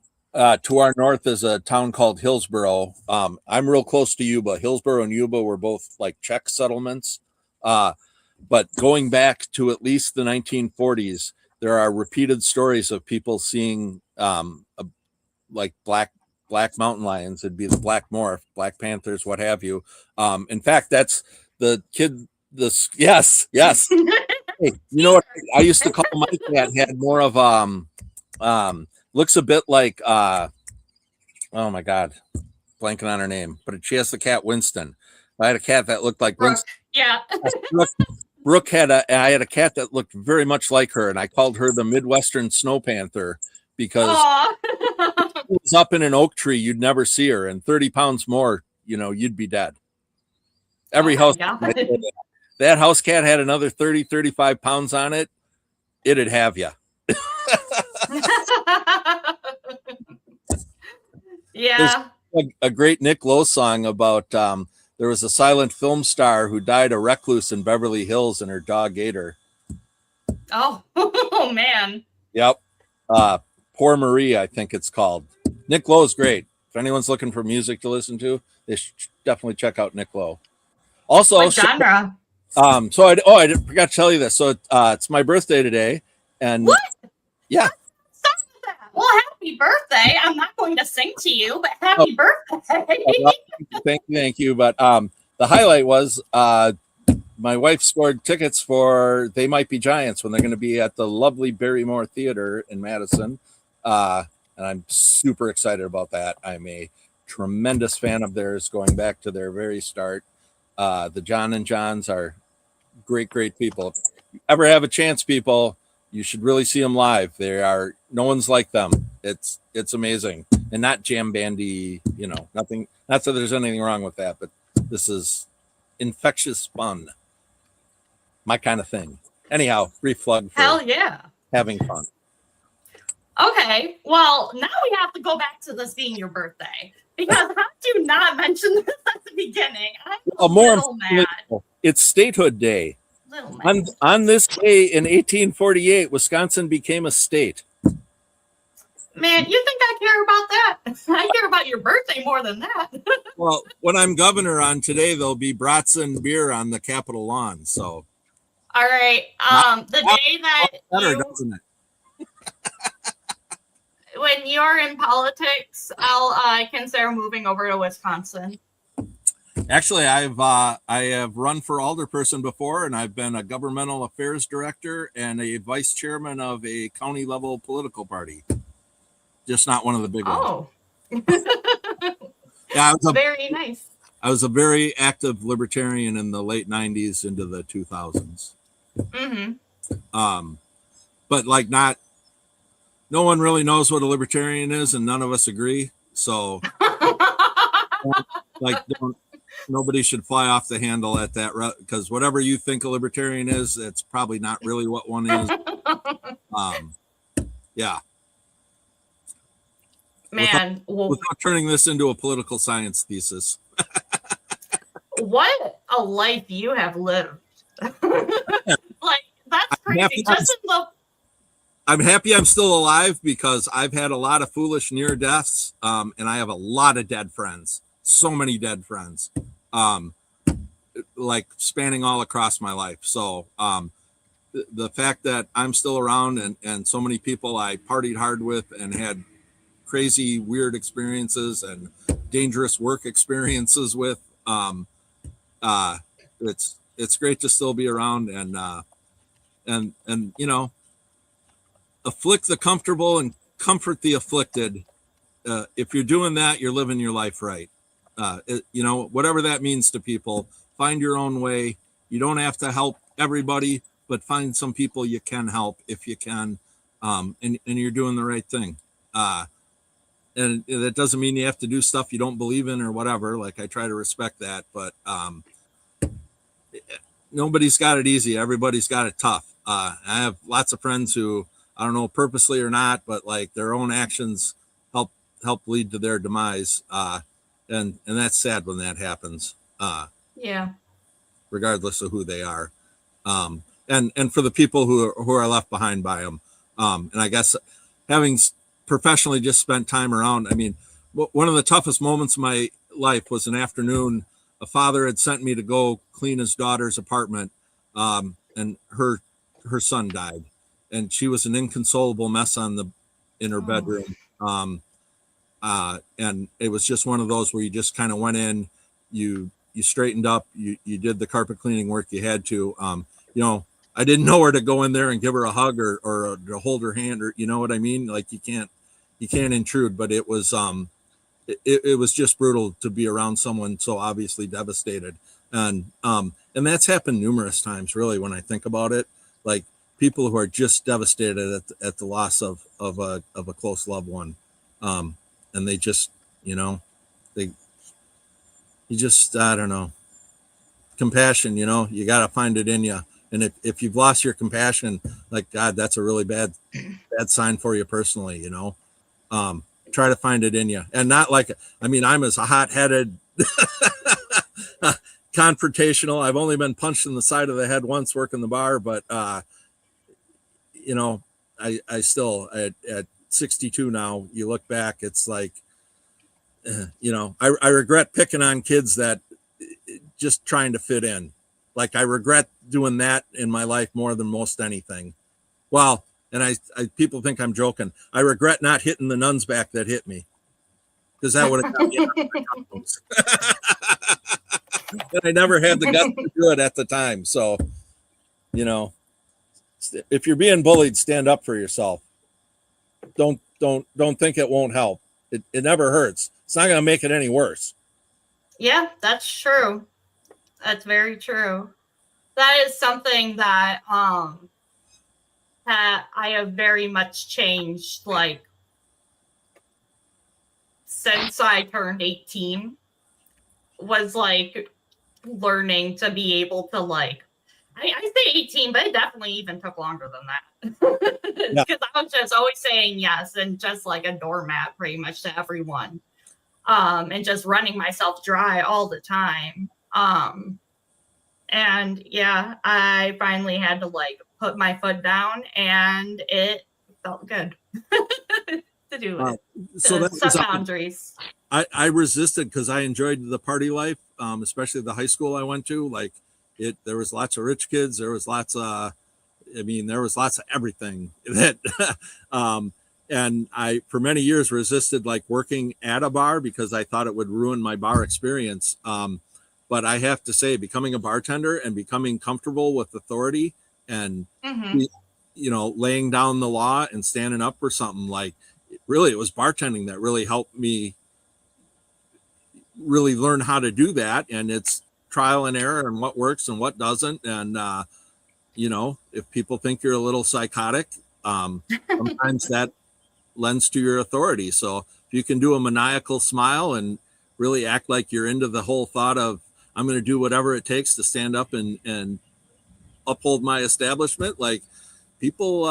our north is a town called Hillsboro. I'm real close to Yuba. Hillsboro and Yuba were both like Czech settlements. But going back to at least the 1940s, there are repeated stories of people seeing like black mountain lions. It'd be the black morph, black panthers, what have you. In fact, that's the kid. Yes. Hey, you know what I used to call my cat? Had more of looks a bit like oh my god, blanking on her name, but she has the cat Winston. I had a cat that looked like Brooke. Winston. Yeah. Brooke I had a cat that looked very much like her, and I called her the Midwestern Snow Panther because it was up in an oak tree. You'd never see her, and 30 pounds more, you'd be dead. Every house, that house cat had another 30, 35 pounds on it. It'd have you. Yeah. There's a great Nick Lowe song about there was a silent film star who died a recluse in Beverly Hills and her dog ate her. Oh, man. Yep. Poor Marie, I think it's called. Nick Lowe's great. If anyone's looking for music to listen to, they should definitely check out Nick Lowe. Also, what genre? So I forgot to tell you this. So it's my birthday today, and what? Yeah. Well, happy birthday! I'm not going to sing to you, but happy birthday! Thank you. But the highlight was my wife scored tickets for They Might Be Giants when they're going to be at the lovely Barrymore Theater in Madison, and I'm super excited about that. I'm a tremendous fan of theirs, going back to their very start. The John and Johns are great people. If you ever have a chance, people, you should really see them live. No one's like them. It's amazing, and not jam bandy, nothing. Not that there's anything wrong with that, but this is infectious fun. My kind of thing. Anyhow, brief plug for hell yeah, having fun. Okay, well, now we have to go back to this being your birthday because how did you not mention this at the beginning? I'm a More little mad. it's statehood day. Little mad. On this day in 1848, Wisconsin became a state. Man, you think I care about that? I care about your birthday more than that. Well, when I'm governor on today, there'll be brats and beer on the Capitol lawn. So, all right, the day that better, doesn't it? when you're in politics, I'll consider moving over to Wisconsin. Actually, I have run for alderperson before, and I've been a governmental affairs director and a vice chairman of a county level political party. Just not one of the big ones. Oh, yeah, very nice. I was a very active libertarian in the late 90s into the 2000s. But like no one really knows what a libertarian is, and none of us agree. So, nobody should fly off the handle at that, because whatever you think a libertarian is, it's probably not really what one is. Yeah. Man, without turning this into a political science thesis. What a life you have lived. Like, that's crazy. I'm happy I'm still alive because I've had a lot of foolish near deaths, and I have a lot of dead friends. So many dead friends, like spanning all across my life. So the fact that I'm still around and so many people I partied hard with and had crazy, weird experiences and dangerous work experiences with, it's great to still be around and you know, afflict the comfortable and comfort the afflicted. If you're doing that, you're living your life right. You know, whatever that means to people, find your own way. You don't have to help everybody, but find some people you can help if you can, and you're doing the right thing. And that doesn't mean you have to do stuff you don't believe in or whatever. Like, I try to respect that, but nobody's got it easy. Everybody's got it tough. I have lots of friends who, I don't know, purposely or not, but like their own actions help lead to their demise. And that's sad when that happens. Yeah. Regardless of who they are. And for the people who are left behind by them. And I guess having professionally just spent time around, I mean, one of the toughest moments of my life was an afternoon. A father had sent me to go clean his daughter's apartment, and her son died, and she was an inconsolable mess in her bedroom. And it was just one of those where you just kind of went in, you straightened up, you did the carpet cleaning work you had to. You know, I didn't know where to go in there and give her a hug or to hold her hand, or you know what I mean? Like, you can't intrude, but it was it was just brutal to be around someone so obviously devastated. And that's happened numerous times, really, when I think about it. Like, people who are just devastated at the loss of a close loved one. And they just, you know, you just, I don't know, compassion, you know, you got to find it in you. And if you've lost your compassion, like, God, that's a really bad sign for you personally, you know. Try to find it in you. And not like, I mean, I'm as hot-headed, confrontational. I've only been punched in the side of the head once working the bar, but, you know, I still, at 62 now, you look back, it's like, you know, I regret picking on kids that just trying to fit in. Like, I regret doing that in my life more than most anything. Well, and I people think I'm joking. I regret not hitting the nuns back that hit me, because that would have got me. And I never had the guts to do it at the time. So, you know, if you're being bullied, stand up for yourself. Don't think it won't help. It never hurts. It's not going to make it any worse. Yeah, that's true. That's very true. That is something that I have very much changed, like, since I turned 18, was like learning to be able to like I say 18, but it definitely even took longer than that. Because I was just always saying yes and just like a doormat pretty much to everyone. And just running myself dry all the time. And yeah, I finally had to like put my foot down, and it felt good to do it. So To that set was, boundaries. I resisted because I enjoyed the party life, especially the high school I went to. Like there was lots of rich kids. There was lots of, there was lots of everything that, and I, for many years, resisted like working at a bar because I thought it would ruin my bar experience. But I have to say, becoming a bartender and becoming comfortable with authority and, laying down the law and standing up for something, like really, it was bartending that really helped me really learn how to do that. And it's trial and error and what works and what doesn't. And, if people think you're a little psychotic, sometimes that lends to your authority. So if you can do a maniacal smile and really act like you're into the whole thought of, I'm going to do whatever it takes to stand up and uphold my establishment, like people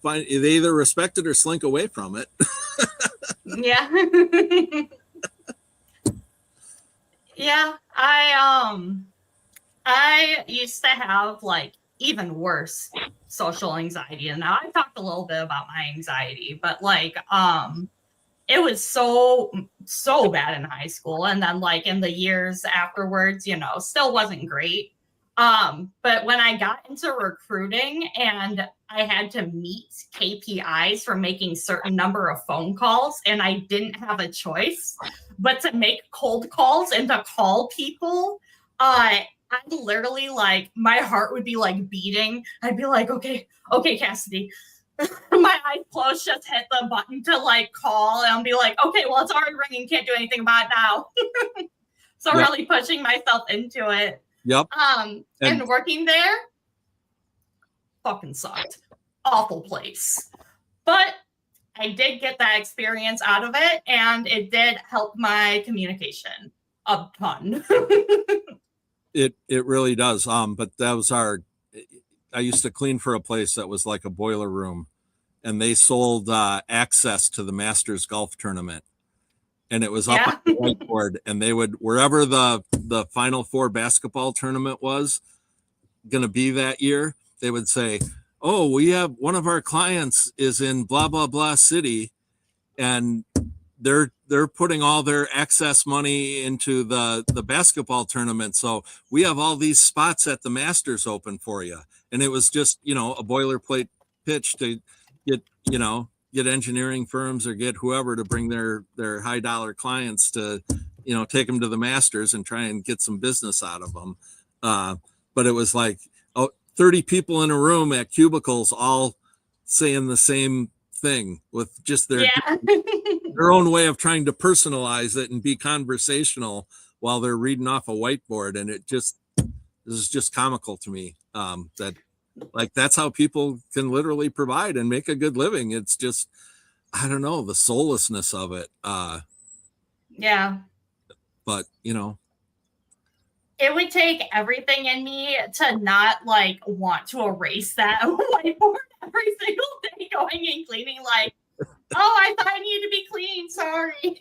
find they either respect it or slink away from it. Yeah. Yeah. I used to have like even worse social anxiety. And now I talked a little bit about my anxiety, but like it was so bad in high school, and then like in the years afterwards, still wasn't great. But when I got into recruiting and I had to meet KPIs for making certain number of phone calls, and I didn't have a choice but to make cold calls and to call people, I literally, like, my heart would be like beating. I'd be like, okay, Cassidy. My eyes closed, just hit the button to like call, and I'll be like, okay, well, it's already ringing, can't do anything about it now. So really pushing myself into it. Yep. And working there fucking sucked. Awful place. But I did get that experience out of it, and it did help my communication a ton. It really does. But that was I used to clean for a place that was like a boiler room, and they sold access to the Masters golf tournament. And it was up on the whiteboard, and they would, wherever the Final Four basketball tournament was going to be that year, they would say, oh, we have one of our clients is in blah, blah, blah city, and they're putting all their excess money into the basketball tournament. So we have all these spots at the Masters open for you. And it was just, a boilerplate pitch to get engineering firms or get whoever to bring their high dollar clients to, take them to the Masters and try and get some business out of them. But it was like 30 people in a room at cubicles, all saying the same thing with just their own way of trying to personalize it and be conversational while they're reading off a whiteboard. And this is just comical to me, that like, that's how people can literally provide and make a good living. It's just, I don't know, the soullessness of it. Yeah. But, it would take everything in me to not like want to erase that whiteboard every single day, going and cleaning like, oh, I thought I needed to be clean. Sorry.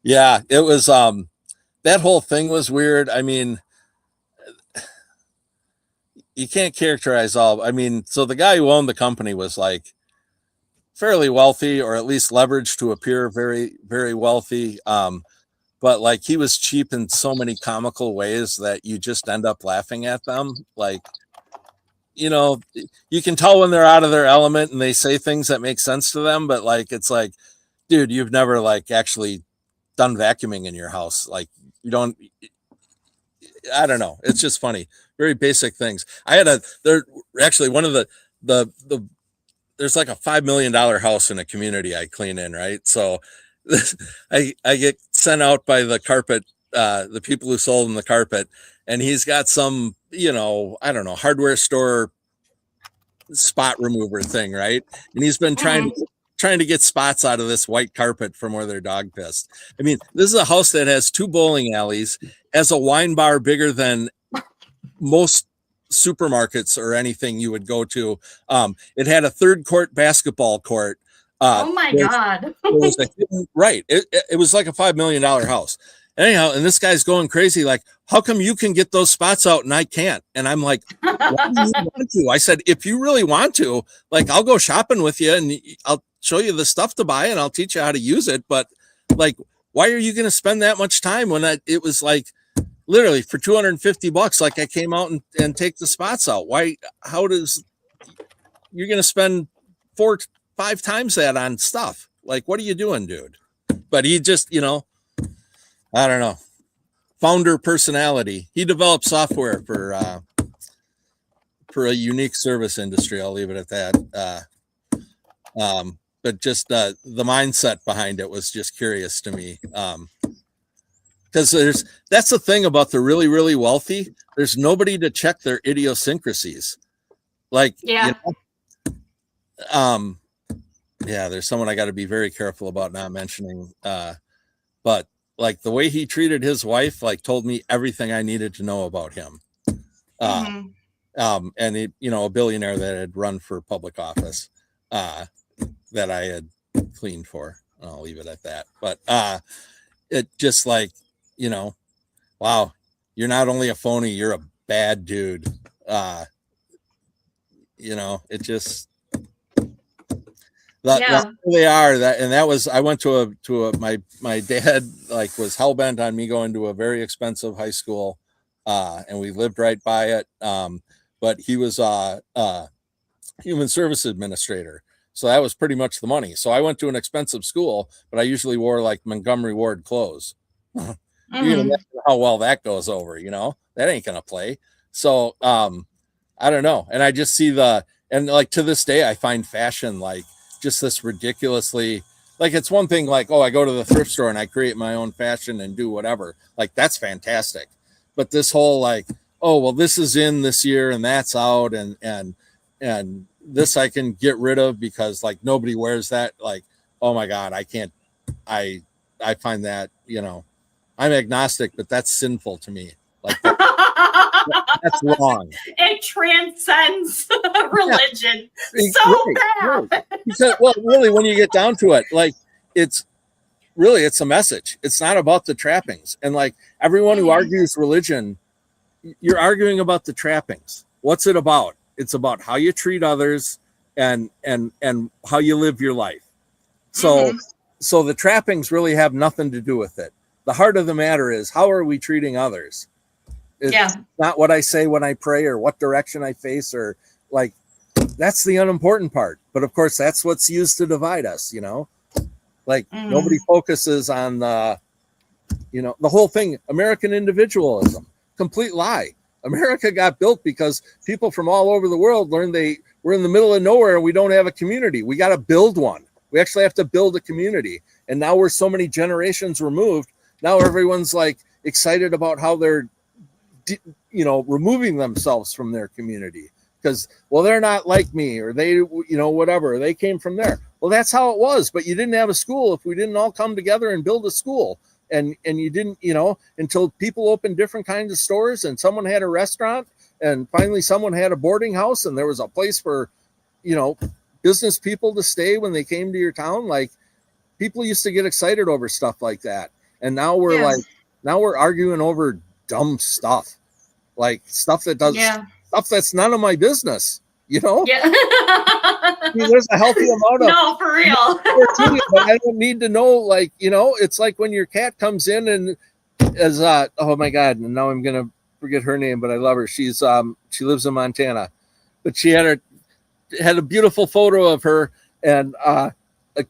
Yeah, it was, that whole thing was weird. I mean, you can't characterize so the guy who owned the company was like fairly wealthy, or at least leveraged to appear very, very wealthy. But like, he was cheap in so many comical ways that you just end up laughing at them. Like, you can tell when they're out of their element and they say things that make sense to them. But like, it's like, dude, you've never like actually done vacuuming in your house. Like, you don't, I don't know. It's just funny. Very basic things. They're actually one of there's like a $5 million house in a community I clean in. Right. So I get sent out by the carpet, the people who sold him the carpet, and he's got some, I don't know, hardware store spot remover thing. Right. And he's been trying to get spots out of this white carpet from where their dog pissed. I mean, this is a house that has 2 bowling alleys, as a wine bar bigger than most supermarkets or anything you would go to. It had a third court basketball court. Oh my God. There was a hidden, right. It was like a $5 million house. Anyhow, and this guy's going crazy, like, how come you can get those spots out and I can't? And I'm like, why do you want to? I said, if you really want to, like, I'll go shopping with you and I'll show you the stuff to buy and I'll teach you how to use it. But like, why are you going to spend that much time when it was like literally for $250? Like, I came out and take the spots out. Why? How does you're going to spend 4-5 times that on stuff? Like, what are you doing, dude? But he just, I don't know. Founder personality. He developed software for a unique service industry. I'll leave it at that. But just the mindset behind it was just curious to me. Because that's the thing about the really, really wealthy. There's nobody to check their idiosyncrasies. Like, yeah. There's someone I got to be very careful about not mentioning. But like the way he treated his wife, like told me everything I needed to know about him. And he, a billionaire that had run for public office, that I had cleaned for. I'll leave it at that. But it just like, wow, you're not only a phony, you're a bad dude. It just they are that, and that was I went to my dad like was hell bent on me going to a very expensive high school, and we lived right by it. But he was a human service administrator, so that was pretty much the money. So I went to an expensive school, but I usually wore like Montgomery Ward clothes. You can imagine how well that goes over. That ain't gonna play. So I don't know, and I just see and like to this day, I find fashion like just this ridiculously, like it's one thing like, oh, I go to the thrift store and I create my own fashion and do whatever, like that's fantastic. But this whole like, oh well, this is in this year and that's out and this I can get rid of because like nobody wears that, like, oh my God, I can't. I find that, I'm agnostic, but that's sinful to me. Like that's wrong. It transcends religion. Yeah, so bad. Right. Because, well, really, when you get down to it, like it's a message. It's not about the trappings. And like everyone who argues religion, you're arguing about the trappings. What's it about? It's about how you treat others and how you live your life. So so the trappings really have nothing to do with it. The heart of the matter is, how are we treating others? It's not what I say when I pray or what direction I face, or like that's the unimportant part. But of course, that's what's used to divide us, like nobody focuses on the whole thing. American individualism, complete lie. America got built because people from all over the world learned we're in the middle of nowhere and we don't have a community. We got to build one. We actually have to build a community. And now we're so many generations removed. Now everyone's like excited about how they're removing themselves from their community because, well, they're not like me, or they, whatever, they came from there. Well, that's how it was. But you didn't have a school if we didn't all come together and build a school. And you didn't, until people opened different kinds of stores and someone had a restaurant and finally someone had a boarding house and there was a place for, business people to stay when they came to your town. Like people used to get excited over stuff like that. And now we're we're arguing over dumb stuff, like stuff stuff that's none of my business, Yeah. I mean, there's a healthy amount of no, for real. but I don't need to know, like, it's like when your cat comes in and as oh my God, and now I'm gonna forget her name, but I love her. She's she lives in Montana, but she had a beautiful photo of her, and a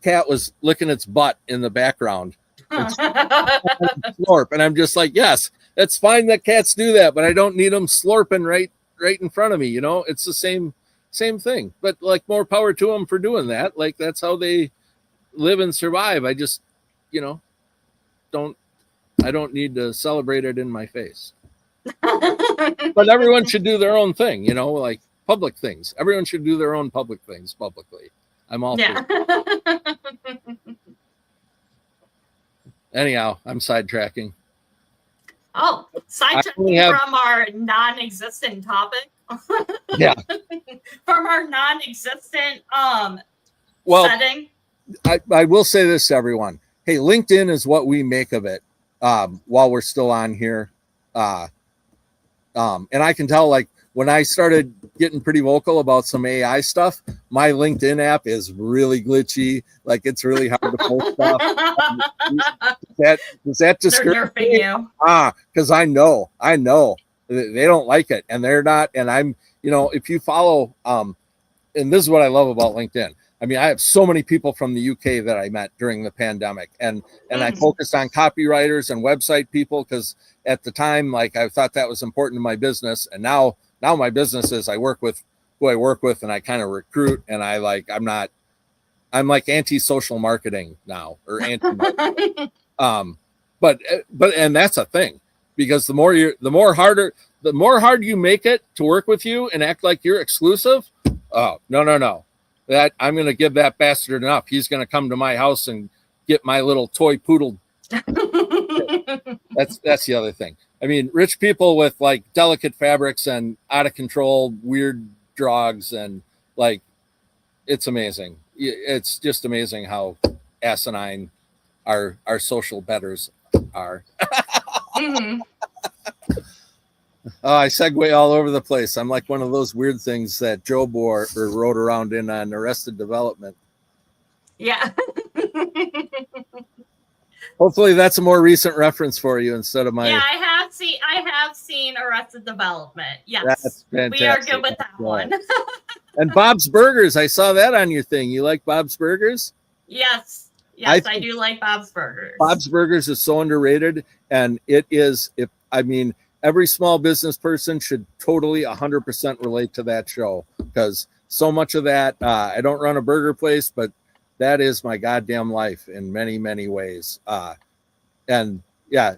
cat was licking its butt in the background. Slurp, and I'm just like, yes, that's fine that cats do that, but I don't need them slurping right in front of me. It's the same thing, but like more power to them for doing that. Like that's how they live and survive. I just, I don't need to celebrate it in my face. But everyone should do their own thing, like public things. Everyone should do their own public things publicly. I'm all for it. Anyhow, I'm sidetracking. Oh, sidetracking from our non-existent topic. Yeah. From our non-existent setting. I will say this to everyone. Hey, LinkedIn is what we make of it while we're still on here. And I can tell, like, when I started getting pretty vocal about some AI stuff, my LinkedIn app is really glitchy. Like, it's really hard to post stuff. Does that discourage me? Because I know they don't like it, and they're not. And I'm, if you follow, and this is what I love about LinkedIn. I mean, I have so many people from the UK that I met during the pandemic, and I focused on copywriters and website people because at the time, like, I thought that was important to my business, and now my business is I work with who I work with, and I kind of recruit, and I'm like anti-social marketing now, or anti. But that's a thing, because the more hard you make it to work with you and act like you're exclusive. Oh, no. That I'm going to give that bastard enough. He's going to come to my house and get my little toy poodle. That's the other thing. I mean, rich people with like delicate fabrics and out of control weird drugs, and like, it's amazing. It's just amazing how asinine our social betters are. I segue all over the place. I'm like one of those weird things that Joe bore or rode around in on Arrested Development. Yeah. Hopefully that's a more recent reference for you instead of my. Yeah, I have seen Arrested Development. Yes. That's fantastic. We are good with that one. And Bob's Burgers. I saw that on your thing. You like Bob's Burgers? Yes. Yes, I do like Bob's Burgers. Bob's Burgers is so underrated, and it is, every small business person should totally 100% relate to that show, because so much of that, I don't run a burger place, but that is my goddamn life in many, many ways. And yeah,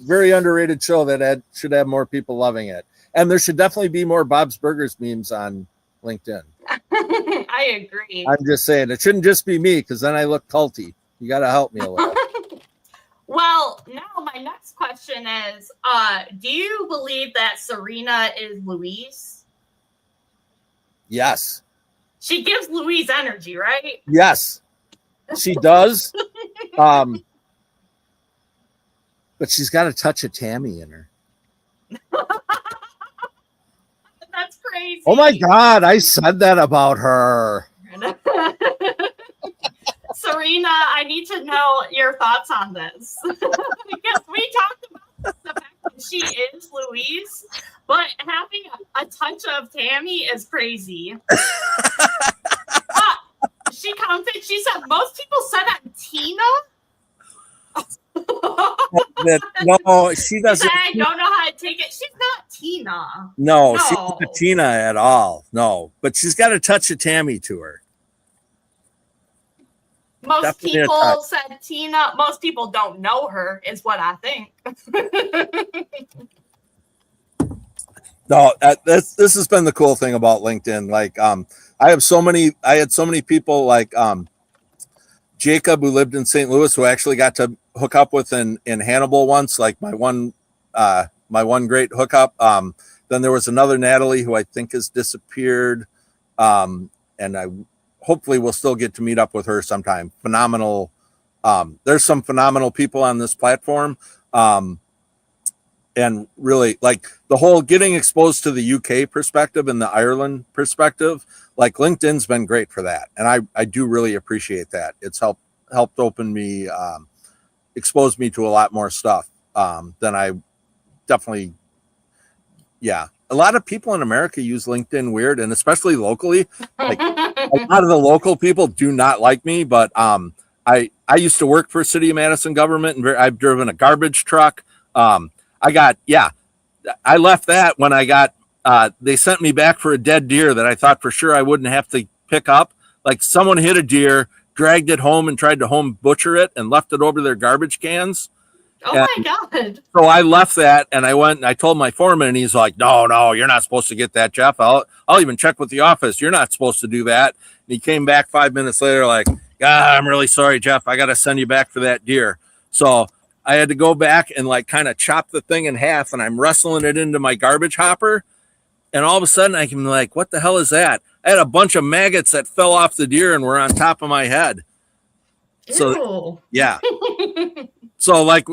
very underrated show that should have more people loving it. And there should definitely be more Bob's Burgers memes on LinkedIn. I agree. I'm just saying, it shouldn't just be me, because then I look culty. You got to help me a little. Well, now my next question is, do you believe that Serena is Louise? Yes. She gives Louise energy, right? Yes, she does. But she's got a touch of Tammy in her. That's crazy. Oh my God, I said that about her. Serena, I need to know your thoughts on this. Because we talked about the fact that she is Louise, but having a touch of Tammy is crazy. She commented, she said, most people said I'm Tina. No, she doesn't. I don't know how to take it. She's not Tina. No, she's not Tina at all. No, but she's got a touch of Tammy to her. Most definitely people said Tina. Most people don't know her, is what I think. No, this has been the cool thing about LinkedIn. Like, I had so many people like Jacob, who lived in St. Louis, who I actually got to hook up with in Hannibal once, like my one great hookup. Then there was another Natalie who I think has disappeared. And I hopefully will still get to meet up with her sometime. Phenomenal. There's some phenomenal people on this platform. And really, like, the whole getting exposed to the UK perspective and the Ireland perspective, like, LinkedIn's been great for that. And I do really appreciate that. It's helped open me, expose me to a lot more stuff than I definitely, yeah. A lot of people in America use LinkedIn weird, and especially locally. Like, a lot of the local people do not like me, but I used to work for City of Madison government, and I've driven a garbage truck. I left that when I got, they sent me back for a dead deer that I thought for sure I wouldn't have to pick up. Like, someone hit a deer, dragged it home, and tried to home butcher it and left it over their garbage cans. Oh my God. So I left that, and I went and I told my foreman, and he's like, no, you're not supposed to get that, Jeff. I'll even check with the office. You're not supposed to do that. And he came back 5 minutes later like, I'm really sorry, Jeff. I got to send you back for that deer. So I had to go back and like kind of chop the thing in half, and I'm wrestling it into my garbage hopper. And all of a sudden I can be like, what the hell is that? I had a bunch of maggots that fell off the deer and were on top of my head. So, Ew. yeah. So like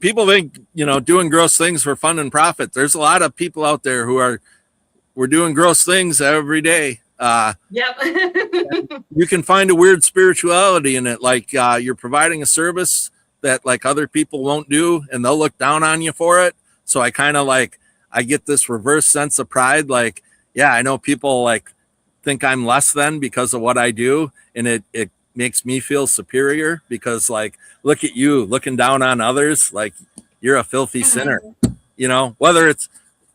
people think, doing gross things for fun and profit. There's a lot of people out there we're doing gross things every day. Yep. You can find a weird spirituality in it. Like you're providing a service that like other people won't do, and they'll look down on you for it. So I kind of like, I get this reverse sense of pride. Like, yeah, I know people like think I'm less than because of what I do. And it makes me feel superior because like, look at you looking down on others. Like you're a filthy sinner, whether it's,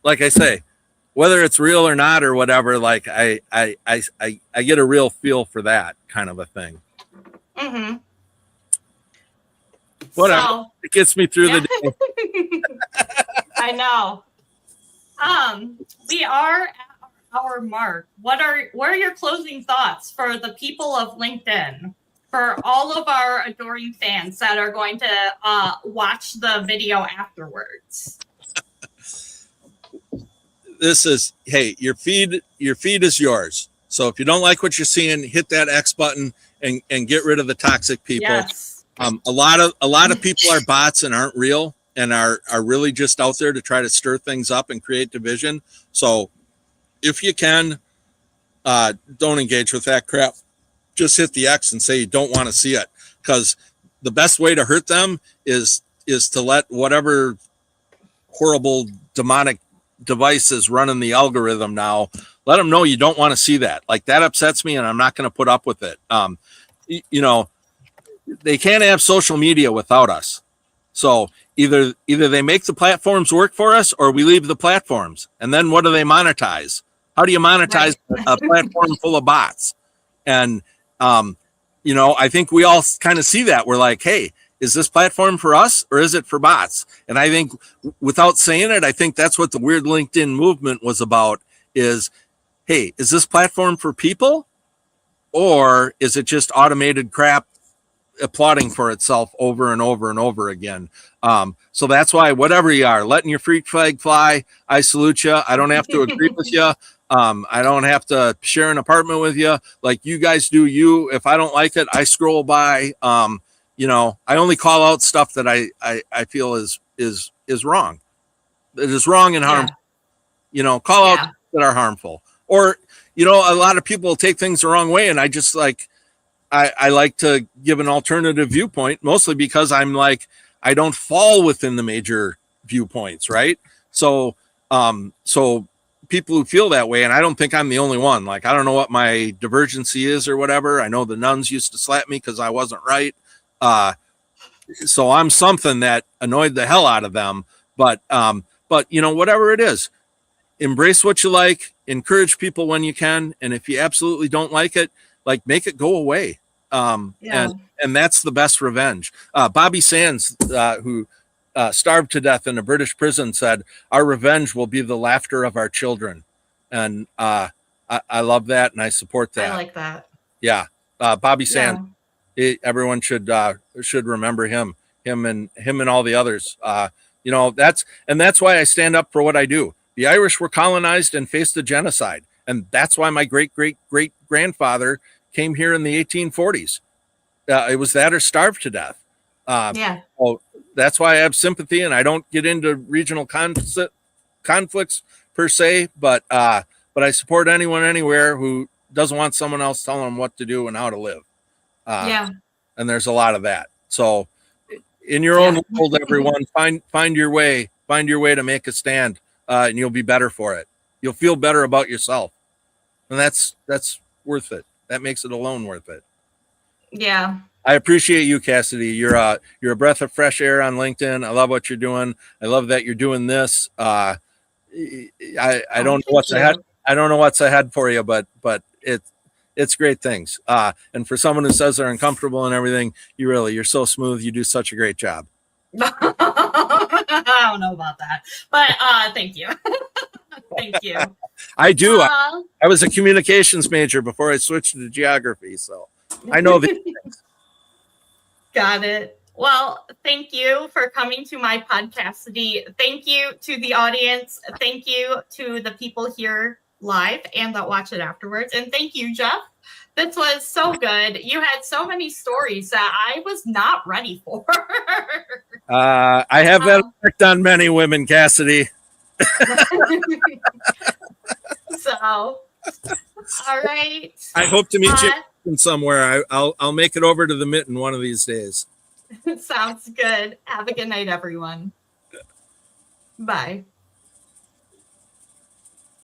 like I say, whether it's real or not or whatever, like I get a real feel for that kind of a thing. Mm-hmm. Whatever. So, it gets me through the day. I know. We are at our mark. What are your closing thoughts for the people of LinkedIn, for all of our adoring fans that are going to watch the video afterwards? This is, hey, your feed is yours. So if you don't like what you're seeing, hit that X button and get rid of the toxic people. Yes. A lot of people are bots and aren't real and are really just out there to try to stir things up and create division. So if you can, don't engage with that crap. Just hit the X and say you don't want to see it, because the best way to hurt them is to let whatever horrible demonic devices running the algorithm now, let them know you don't want to see that. Like that upsets me, and I'm not going to put up with it. They can't have social media without us. So either they make the platforms work for us, or we leave the platforms. And then what do they monetize? How do you monetize a platform full of bots? And I think we all kind of see that. We're like, hey, is this platform for us or is it for bots? And I think without saying it, I think that's what the weird LinkedIn movement was about is, hey, is this platform for people, or is it just automated crap applauding for itself over and over and over again? So that's why, whatever you are, letting your freak flag fly, I salute you. I don't have to agree with you. I don't have to share an apartment with you. Like you guys do you. If I don't like it, I scroll by. I only call out stuff that I feel is wrong. It is wrong and harmful. Call out that are harmful. Or, a lot of people take things the wrong way, and I just like, I like to give an alternative viewpoint, mostly because I'm like, I don't fall within the major viewpoints, right? So people who feel that way, and I don't think I'm the only one. Like, I don't know what my divergency is or whatever. I know the nuns used to slap me because I wasn't right. So I'm something that annoyed the hell out of them. But whatever it is, embrace what you like, encourage people when you can. And if you absolutely don't like it, like make it go away. And that's the best revenge. Bobby Sands, who starved to death in a British prison, said, our revenge will be the laughter of our children. And I love that. And I support that. I like that. Yeah. Bobby Sands, everyone should remember him and all the others. That's why I stand up for what I do. The Irish were colonized and faced a genocide. And that's why my great-great-great-grandfather came here in the 1840s. It was that or starved to death. Well, that's why I have sympathy, and I don't get into regional conflicts per se, but I support anyone anywhere who doesn't want someone else telling them what to do and how to live. And there's a lot of that. So in your own world, everyone, find your way to make a stand, and you'll be better for it. You'll feel better about yourself. And that's worth it. That makes it alone worth it. Yeah. I appreciate you, Cassidy. You're a breath of fresh air on LinkedIn. I love what you're doing. I love that you're doing this. I don't know what's ahead. I don't know what's ahead for you, but it's great things. And for someone who says they're uncomfortable and everything, you're so smooth. You do such a great job. I don't know about that, but thank you. Thank you. I do. I was a communications major before I switched to geography, so I know these things. Got it. Well, thank you for coming to my Podcassidy. Thank you to the audience. Thank you to the people here live and that watch it afterwards. And thank you, Jeff. This was so good. You had so many stories that I was not ready for. I have that effect on many women, Cassidy. So, all right. I hope to meet you somewhere. I'll make it over to the Mitten one of these days. Sounds good. Have a good night, everyone. Bye.